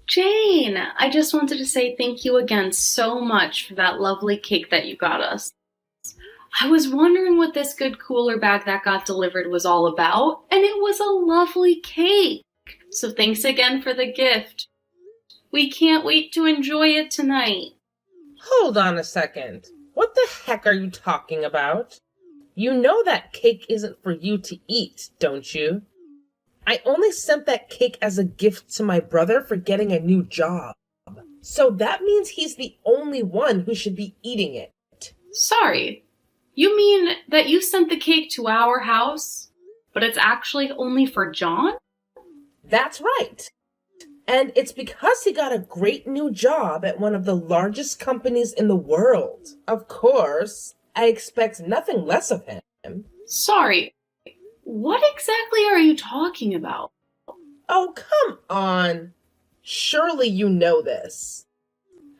Jane, I just wanted to say thank you again so much for that lovely cake that you got us. I was wondering what this good cooler bag that got delivered was all about, and it was a lovely cake. So thanks again for the gift. We can't wait to enjoy it tonight. Hold on a second. What the heck are you talking about? You know that cake isn't for you to eat, don't you? I only sent that cake as a gift to my brother for getting a new job. So that means he's the only one who should be eating it. Sorry, you mean that you sent the cake to our house, but it's actually only for John? That's right. And it's because he got a great new job at one of the largest companies in the world. Of course, I expect nothing less of him. Sorry, what exactly are you talking about? Oh, come on. Surely you know this.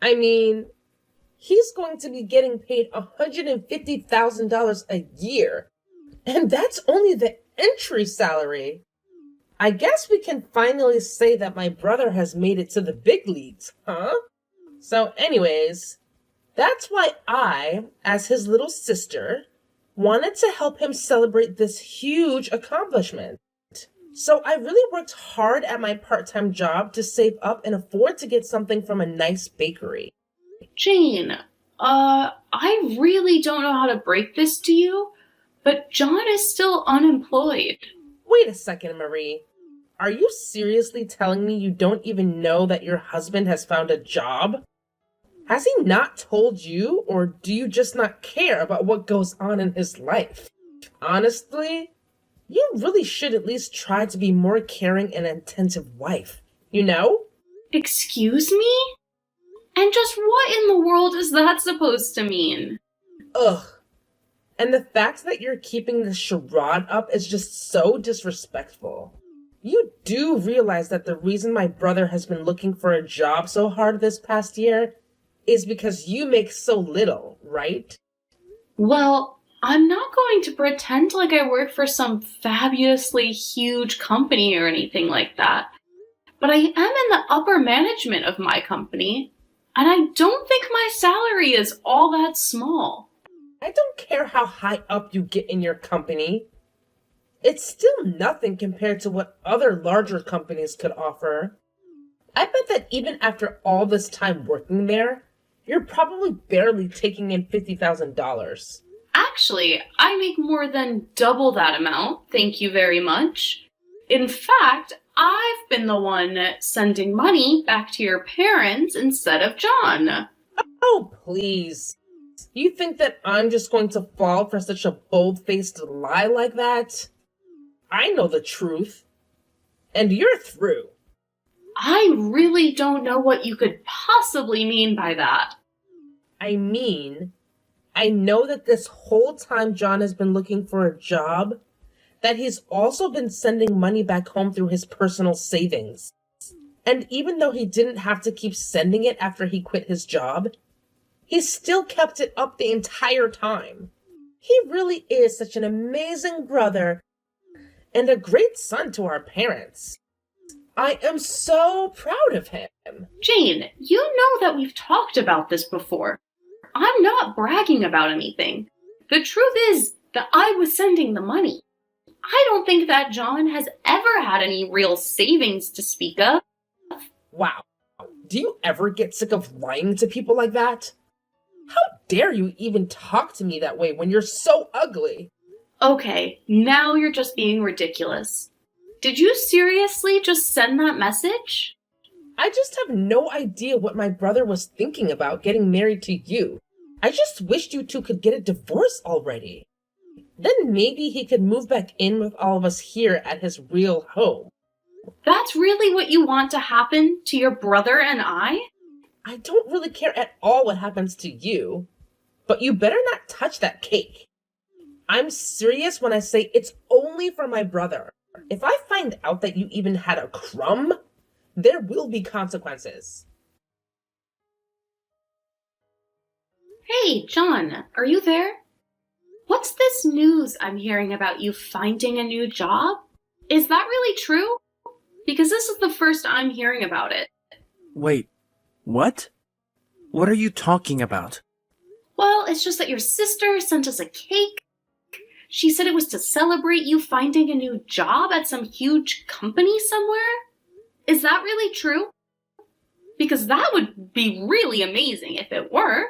I mean, he's going to be getting paid $150,000 a year. And that's only the entry salary. I guess we can finally say that my brother has made it to the big leagues, huh? So anyways, that's why I, as his little sister, wanted to help him celebrate this huge accomplishment. So I really worked hard at my part-time job to save up and afford to get something from a nice bakery. Jane, I really don't know how to break this to you, but John is still unemployed. Wait a second, Marie. Are you seriously telling me you don't even know that your husband has found a job? Has he not told you, or do you just not care about what goes on in his life? Honestly, you really should at least try to be more caring and attentive wife, you know? Excuse me? And just what in the world is that supposed to mean? Ugh. And the fact that you're keeping this charade up is just so disrespectful. You do realize that the reason my brother has been looking for a job so hard this past year is because you make so little, right? Well, I'm not going to pretend like I work for some fabulously huge company or anything like that. But I am in the upper management of my company, and I don't think my salary is all that small. I don't care how high up you get in your company. It's still nothing compared to what other larger companies could offer. I bet that even after all this time working there, you're probably barely taking in $50,000. Actually, I make more than double that amount, thank you very much. In fact, I've been the one sending money back to your parents instead of John. Oh, please. You think that I'm just going to fall for such a bold-faced lie like that? I know the truth. And you're through. I really don't know what you could possibly mean by that. I mean, I know that this whole time John has been looking for a job, that he's also been sending money back home through his personal savings. And even though he didn't have to keep sending it after he quit his job, he still kept it up the entire time. He really is such an amazing brother and a great son to our parents. I am so proud of him. Jane, you know that we've talked about this before. I'm not bragging about anything. The truth is that I was sending the money. I don't think that John has ever had any real savings to speak of. Wow. Do you ever get sick of lying to people like that? How dare you even talk to me that way when you're so ugly? Okay, now you're just being ridiculous. Did you seriously just send that message? I just have no idea what my brother was thinking about getting married to you. I just wished you two could get a divorce already. Then maybe he could move back in with all of us here at his real home. That's really what you want to happen to your brother and I? I don't really care at all what happens to you, but you better not touch that cake. I'm serious when I say it's only for my brother. If I find out that you even had a crumb, there will be consequences. Hey, John, are you there? What's this news I'm hearing about you finding a new job? Is that really true? Because this is the first I'm hearing about it. Wait, what? What are you talking about? Well, it's just that your sister sent us a cake. She said it was to celebrate you finding a new job at some huge company somewhere. Is that really true? Because that would be really amazing if it were.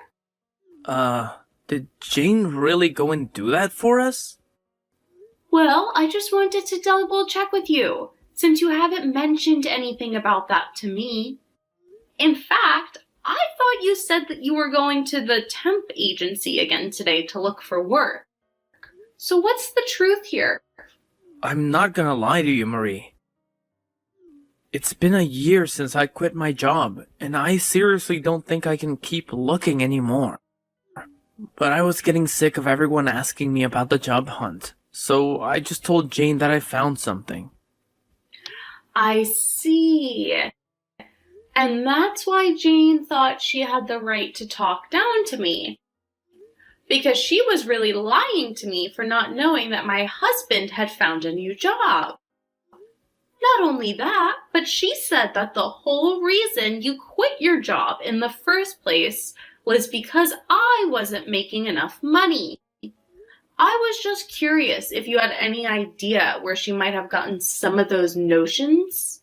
Did Jane really go and do that for us? Well, I just wanted to double check with you, since you haven't mentioned anything about that to me. In fact, I thought you said that you were going to the temp agency again today to look for work. So what's the truth here? I'm not gonna lie to you, Marie. It's been a year since I quit my job, and I seriously don't think I can keep looking anymore. But I was getting sick of everyone asking me about the job hunt, so I just told Jane that I found something. I see. And that's why Jane thought she had the right to talk down to me. Because she was really lying to me for not knowing that my husband had found a new job. Not only that, but she said that the whole reason you quit your job in the first place was because I wasn't making enough money. I was just curious if you had any idea where she might have gotten some of those notions.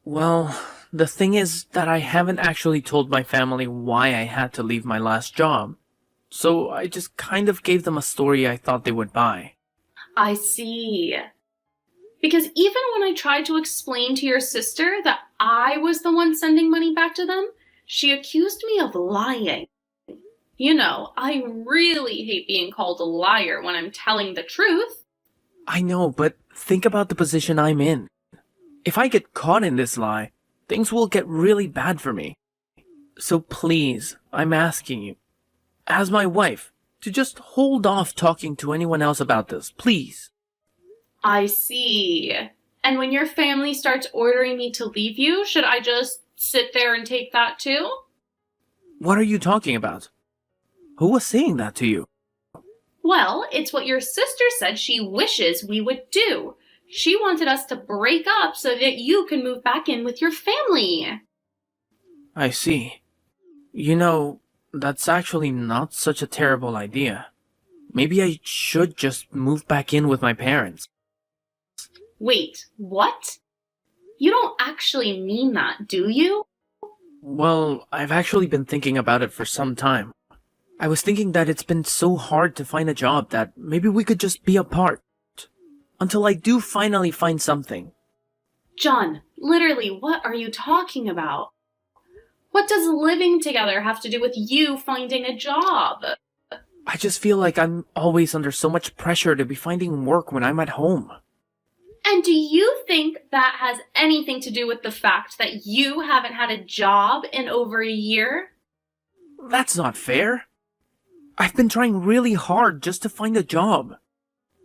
Well, the thing is that I haven't actually told my family why I had to leave my last job. So I just kind of gave them a story I thought they would buy. I see. Because even when I tried to explain to your sister that I was the one sending money back to them, she accused me of lying. You know, I really hate being called a liar when I'm telling the truth. I know, but think about the position I'm in. If I get caught in this lie, things will get really bad for me. So please, I'm asking you, as my wife, to just hold off talking to anyone else about this, please. I see. And when your family starts ordering me to leave you, should I just sit there and take that too? What are you talking about? Who was saying that to you? Well, it's what your sister said she wishes we would do. She wanted us to break up so that you can move back in with your family. I see. You know, that's actually not such a terrible idea. Maybe I should just move back in with my parents. Wait, what? You don't actually mean that, do you? Well, I've actually been thinking about it for some time. I was thinking that it's been so hard to find a job that maybe we could just be apart. Until I do finally find something. John, literally, what are you talking about? What does living together have to do with you finding a job? I just feel like I'm always under so much pressure to be finding work when I'm at home. And do you think that has anything to do with the fact that you haven't had a job in over a year? That's not fair. I've been trying really hard just to find a job,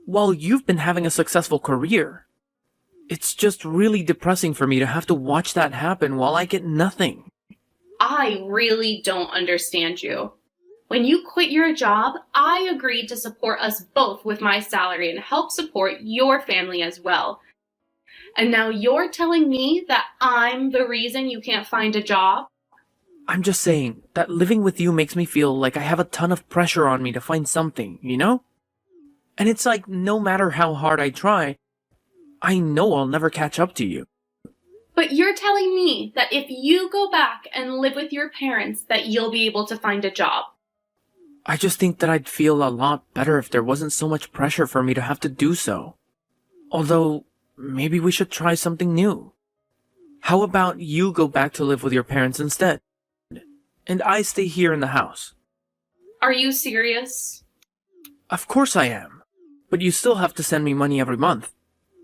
while you've been having a successful career. It's just really depressing for me to have to watch that happen while I get nothing. I really don't understand you. When you quit your job, I agreed to support us both with my salary and help support your family as well. And now you're telling me that I'm the reason you can't find a job? I'm just saying that living with you makes me feel like I have a ton of pressure on me to find something, you know? And it's like no matter how hard I try, I know I'll never catch up to you. But you're telling me that if you go back and live with your parents, that you'll be able to find a job. I just think that I'd feel a lot better if there wasn't so much pressure for me to have to do so. Although, maybe we should try something new. How about you go back to live with your parents instead? And I stay here in the house. Are you serious? Of course I am. But you still have to send me money every month.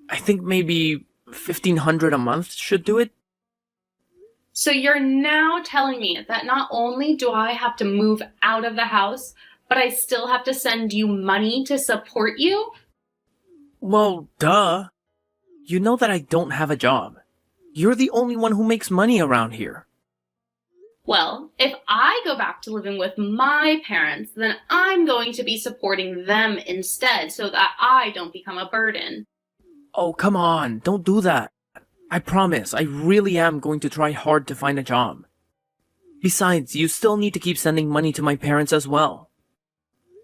I think maybe $1,500 a month should do it. So you're now telling me that not only do I have to move out of the house, but I still have to send you money to support you? Well, duh. You know that I don't have a job. You're the only one who makes money around here. Well, if I go back to living with my parents, then I'm going to be supporting them instead so that I don't become a burden. Oh, come on. Don't do that. I promise, I really am going to try hard to find a job. Besides, you still need to keep sending money to my parents as well.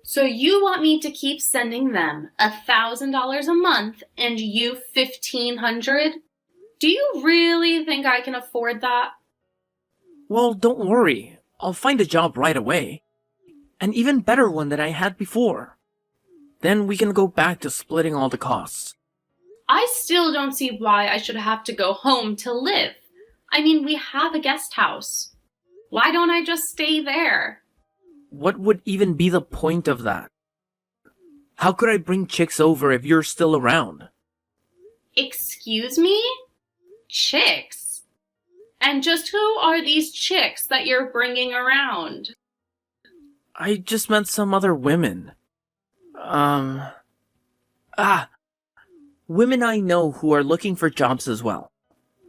So you want me to keep sending them $1,000 a month and you $1,500? Do you really think I can afford that? Well, don't worry. I'll find a job right away. An even better one than I had before. Then we can go back to splitting all the costs. I still don't see why I should have to go home to live. I mean, we have a guest house. Why don't I just stay there? What would even be the point of that? How could I bring chicks over if you're still around? Excuse me? Chicks? And just who are these chicks that you're bringing around? I just meant some other women. Women I know who are looking for jobs as well.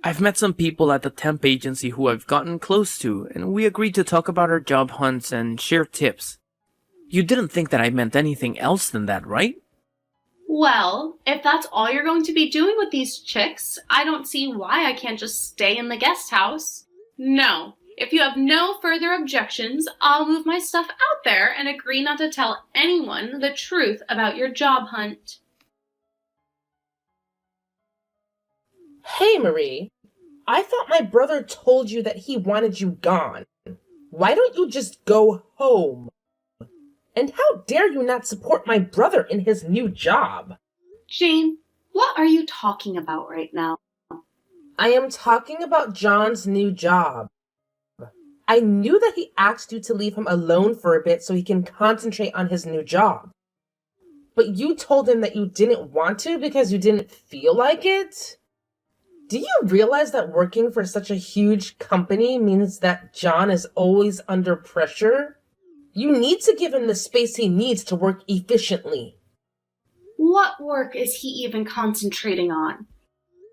I've met some people at the temp agency who I've gotten close to, and we agreed to talk about our job hunts and share tips. You didn't think that I meant anything else than that, right? Well, if that's all you're going to be doing with these chicks, I don't see why I can't just stay in the guest house. No, if you have no further objections, I'll move my stuff out there and agree not to tell anyone the truth about your job hunt. Hey, Marie. I thought my brother told you that he wanted you gone. Why don't you just go home? And how dare you not support my brother in his new job? Jane, what are you talking about right now? I am talking about John's new job. I knew that he asked you to leave him alone for a bit so he can concentrate on his new job. But you told him that you didn't want to because you didn't feel like it? Do you realize that working for such a huge company means that John is always under pressure? You need to give him the space he needs to work efficiently. What work is he even concentrating on?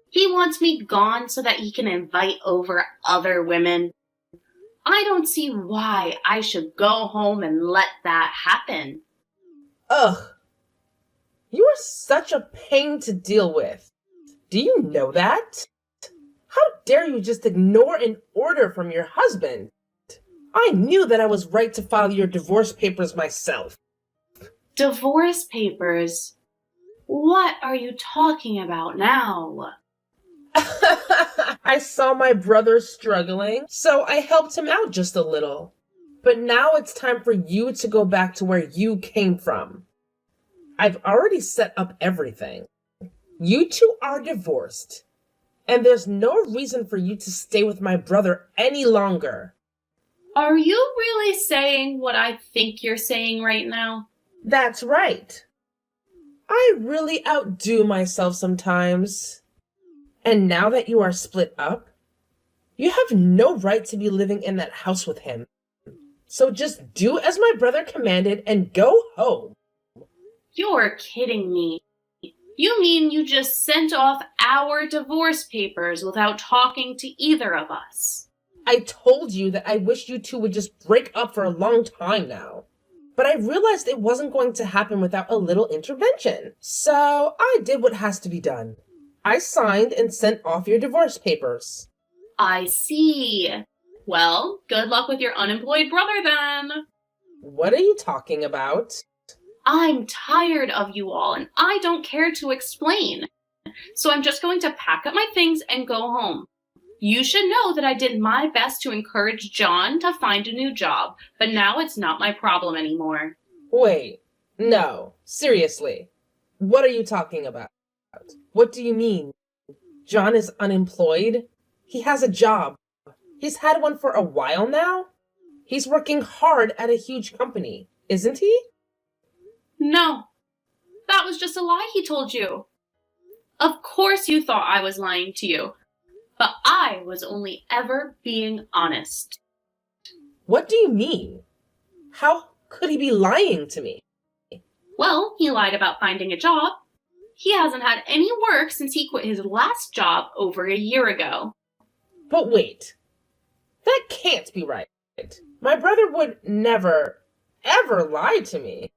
He wants me gone so that he can invite over other women. I don't see why I should go home and let that happen. Ugh. You are such a pain to deal with. Do you know that? How dare you just ignore an order from your husband? I knew that I was right to file your divorce papers myself. Divorce papers? What are you talking about now? I saw my brother struggling, so I helped him out just a little. But now it's time for you to go back to where you came from. I've already set up everything. You two are divorced, and there's no reason for you to stay with my brother any longer. Are you really saying what I think you're saying right now? That's right. I really outdo myself sometimes. And now that you are split up, you have no right to be living in that house with him. So just do as my brother commanded and go home. You're kidding me. You mean you just sent off our divorce papers without talking to either of us? I told you that I wish you two would just break up for a long time now. But I realized it wasn't going to happen without a little intervention. So I did what has to be done. I signed and sent off your divorce papers. I see. Well, good luck with your unemployed brother then. What are you talking about? I'm tired of you all, and I don't care to explain. So I'm just going to pack up my things and go home. You should know that I did my best to encourage John to find a new job, but now it's not my problem anymore. Wait, no, seriously. What are you talking about? What do you mean? John is unemployed? He has a job. He's had one for a while now? He's working hard at a huge company, isn't he? No, that was just a lie he told you. Of course you thought I was lying to you, but I was only ever being honest. What do you mean? How could he be lying to me? Well, he lied about finding a job. He hasn't had any work since he quit his last job over a year ago. But wait, that can't be right. My brother would never, ever lie to me.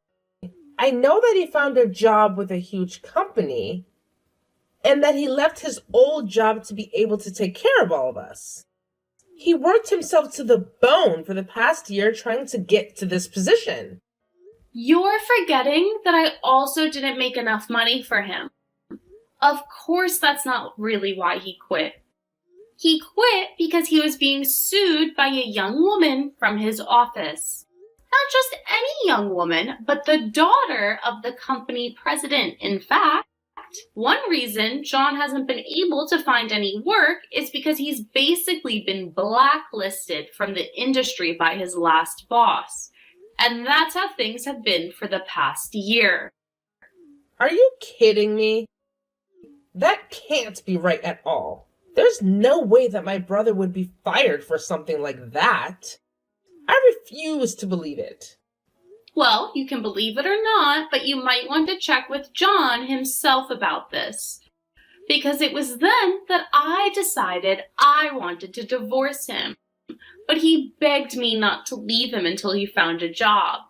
I know that he found a job with a huge company, and that he left his old job to be able to take care of all of us. He worked himself to the bone for the past year trying to get to this position. You're forgetting that I also didn't make enough money for him. Of course, that's not really why he quit. He quit because he was being sued by a young woman from his office. Not just any young woman, but the daughter of the company president, in fact. One reason John hasn't been able to find any work is because he's basically been blacklisted from the industry by his last boss. And that's how things have been for the past year. Are you kidding me? That can't be right at all. There's no way that my brother would be fired for something like that. I refuse to believe it. Well, you can believe it or not, but you might want to check with John himself about this. Because it was then that I decided I wanted to divorce him. But he begged me not to leave him until he found a job.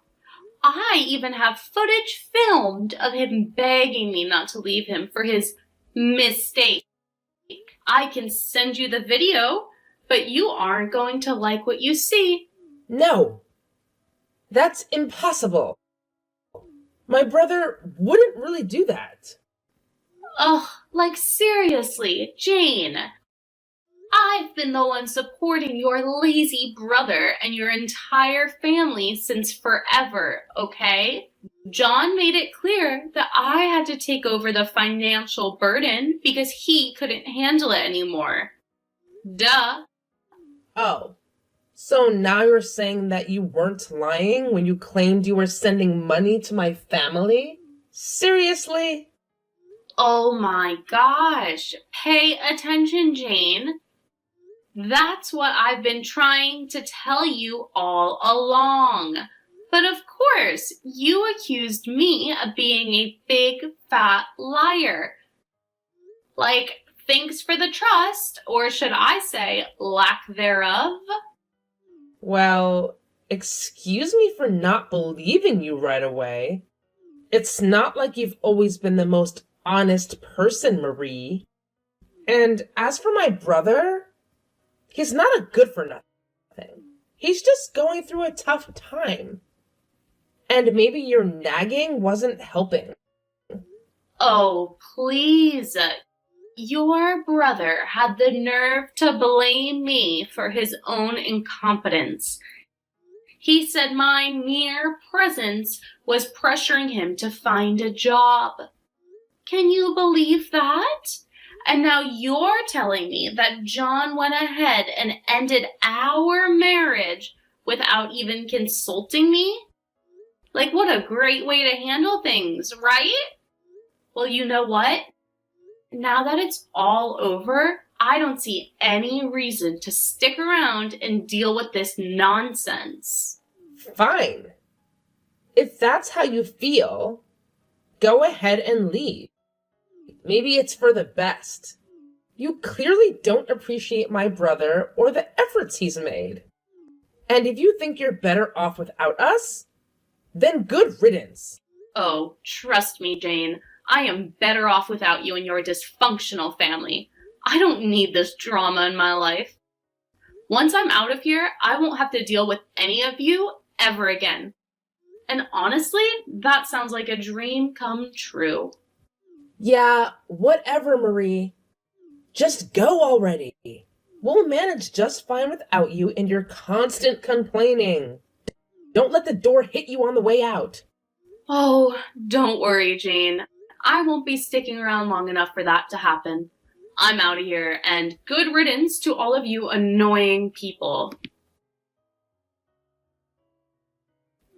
I even have footage filmed of him begging me not to leave him for his mistake. I can send you the video, but you aren't going to like what you see. No. That's impossible. My brother wouldn't really do that. Ugh, like seriously, Jane. I've been the one supporting your lazy brother and your entire family since forever, okay? John made it clear that I had to take over the financial burden because he couldn't handle it anymore. Duh. Oh. So now you're saying that you weren't lying when you claimed you were sending money to my family? Seriously? Oh my gosh. Pay attention, Jane. That's what I've been trying to tell you all along. But of course, you accused me of being a big, fat liar. Like, thanks for the trust, or should I say, lack thereof? Well, excuse me for not believing you right away. It's not like you've always been the most honest person, Marie. And as for my brother, he's not a good for nothing. He's just going through a tough time. And maybe your nagging wasn't helping. Oh, please. Your brother had the nerve to blame me for his own incompetence. He said my mere presence was pressuring him to find a job. Can you believe that? And now you're telling me that John went ahead and ended our marriage without even consulting me? Like, what a great way to handle things, right? Well, you know what? Now that it's all over, I don't see any reason to stick around and deal with this nonsense. Fine. If that's how you feel, go ahead and leave. Maybe it's for the best. You clearly don't appreciate my brother or the efforts he's made. And if you think you're better off without us, then good riddance. Oh, trust me, Jane. I am better off without you and your dysfunctional family. I don't need this drama in my life. Once I'm out of here, I won't have to deal with any of you ever again. And honestly, that sounds like a dream come true. Yeah, whatever, Marie. Just go already. We'll manage just fine without you and your constant complaining. Don't let the door hit you on the way out. Oh, don't worry, Jane. I won't be sticking around long enough for that to happen. I'm out of here, and good riddance to all of you annoying people.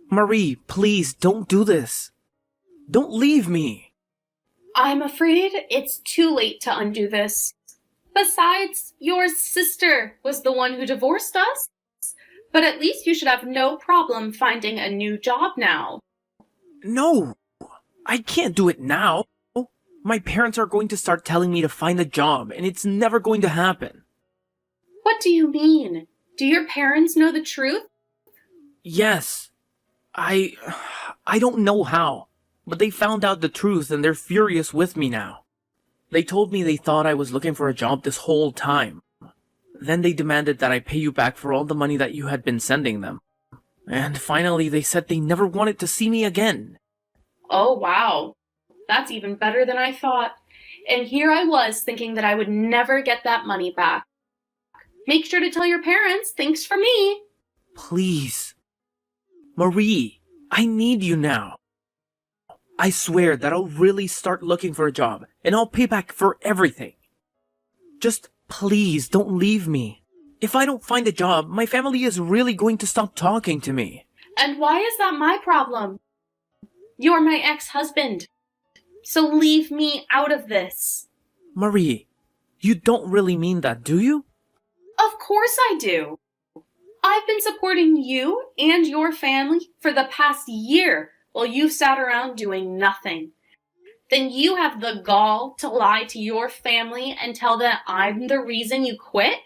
Marie, please don't do this. Don't leave me. I'm afraid it's too late to undo this. Besides, your sister was the one who divorced us. But at least you should have no problem finding a new job now. No, I can't do it now. My parents are going to start telling me to find a job, and it's never going to happen. What do you mean? Do your parents know the truth? Yes. I don't know how, but they found out the truth and they're furious with me now. They told me they thought I was looking for a job this whole time. Then they demanded that I pay you back for all the money that you had been sending them. And finally they said they never wanted to see me again. Oh, wow. That's even better than I thought. And here I was thinking that I would never get that money back. Make sure to tell your parents, thanks for me. Please. Marie, I need you now. I swear that I'll really start looking for a job, and I'll pay back for everything. Just please don't leave me. If I don't find a job, my family is really going to stop talking to me. And why is that my problem? You're my ex-husband. So leave me out of this. Marie, you don't really mean that, do you? Of course I do. I've been supporting you and your family for the past year while you've sat around doing nothing. Then you have the gall to lie to your family and tell them I'm the reason you quit?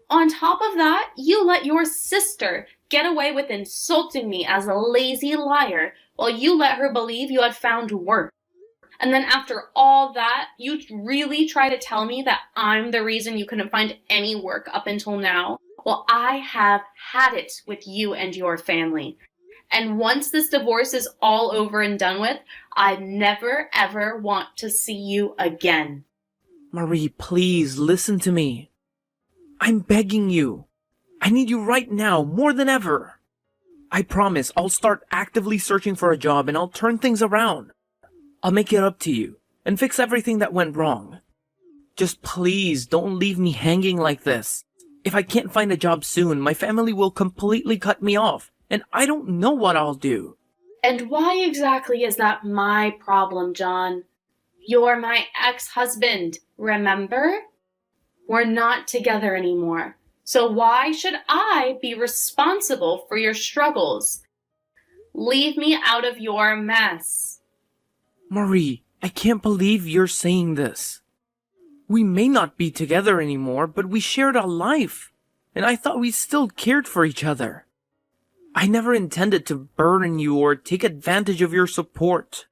On top of that, you let your sister get away with insulting me as a lazy liar while you let her believe you had found work. And then after all that, you really try to tell me that I'm the reason you couldn't find any work up until now? Well, I have had it with you and your family. And once this divorce is all over and done with, I never ever want to see you again. Marie, please listen to me. I'm begging you. I need you right now, more than ever. I promise I'll start actively searching for a job and I'll turn things around. I'll make it up to you and fix everything that went wrong. Just please don't leave me hanging like this. If I can't find a job soon, my family will completely cut me off, and I don't know what I'll do. And why exactly is that my problem, John? You're my ex-husband, remember? We're not together anymore. So why should I be responsible for your struggles? Leave me out of your mess. Marie, I can't believe you're saying this. We may not be together anymore, but we shared a life, and I thought we still cared for each other. I never intended to burden you or take advantage of your support.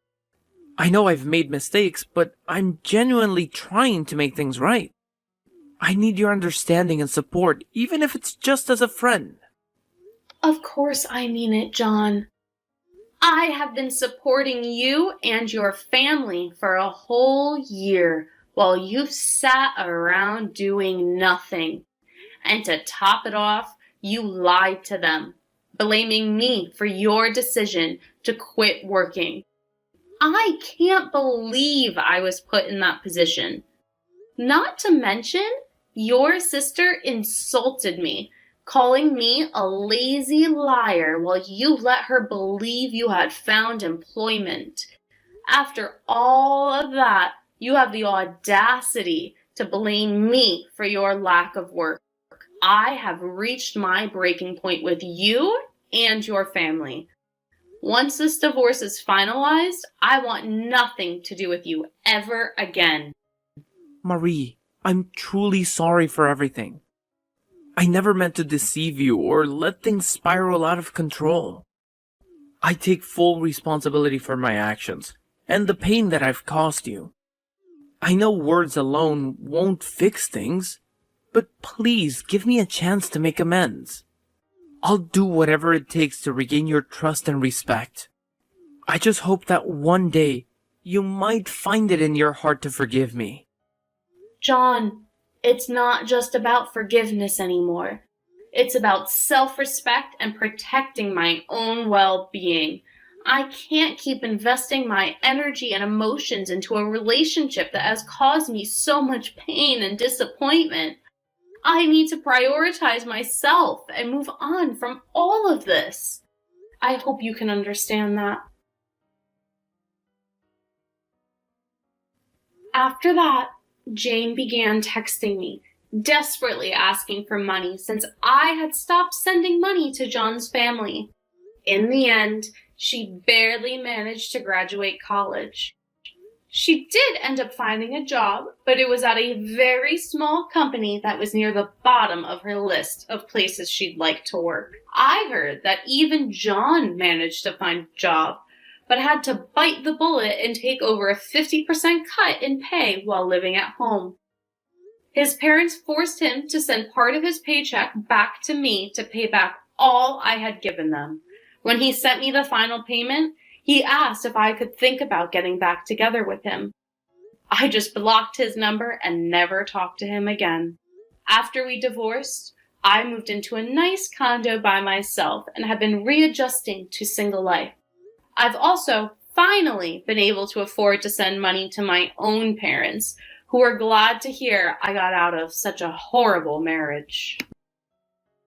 I know I've made mistakes, but I'm genuinely trying to make things right. I need your understanding and support, even if it's just as a friend. Of course I mean it, John. I have been supporting you and your family for a whole year while you've sat around doing nothing. And to top it off, you lied to them, blaming me for your decision to quit working. I can't believe I was put in that position. Not to mention, your sister insulted me, calling me a lazy liar while you let her believe you had found employment. After all of that, you have the audacity to blame me for your lack of work. I have reached my breaking point with you and your family. Once this divorce is finalized, I want nothing to do with you ever again. Marie, I'm truly sorry for everything. I never meant to deceive you or let things spiral out of control. I take full responsibility for my actions and the pain that I've caused you. I know words alone won't fix things, but please give me a chance to make amends. I'll do whatever it takes to regain your trust and respect. I just hope that one day you might find it in your heart to forgive me. John, it's not just about forgiveness anymore. It's about self-respect and protecting my own well-being. I can't keep investing my energy and emotions into a relationship that has caused me so much pain and disappointment. I need to prioritize myself and move on from all of this. I hope you can understand that. After that, Jane began texting me, desperately asking for money since I had stopped sending money to John's family. In the end, she barely managed to graduate college. She did end up finding a job, but it was at a very small company that was near the bottom of her list of places she'd like to work. I heard that even John managed to find a job, but had to bite the bullet and take over a 50% cut in pay while living at home. His parents forced him to send part of his paycheck back to me to pay back all I had given them. When he sent me the final payment, he asked if I could think about getting back together with him. I just blocked his number and never talked to him again. After we divorced, I moved into a nice condo by myself and have been readjusting to single life. I've also finally been able to afford to send money to my own parents, who are glad to hear I got out of such a horrible marriage.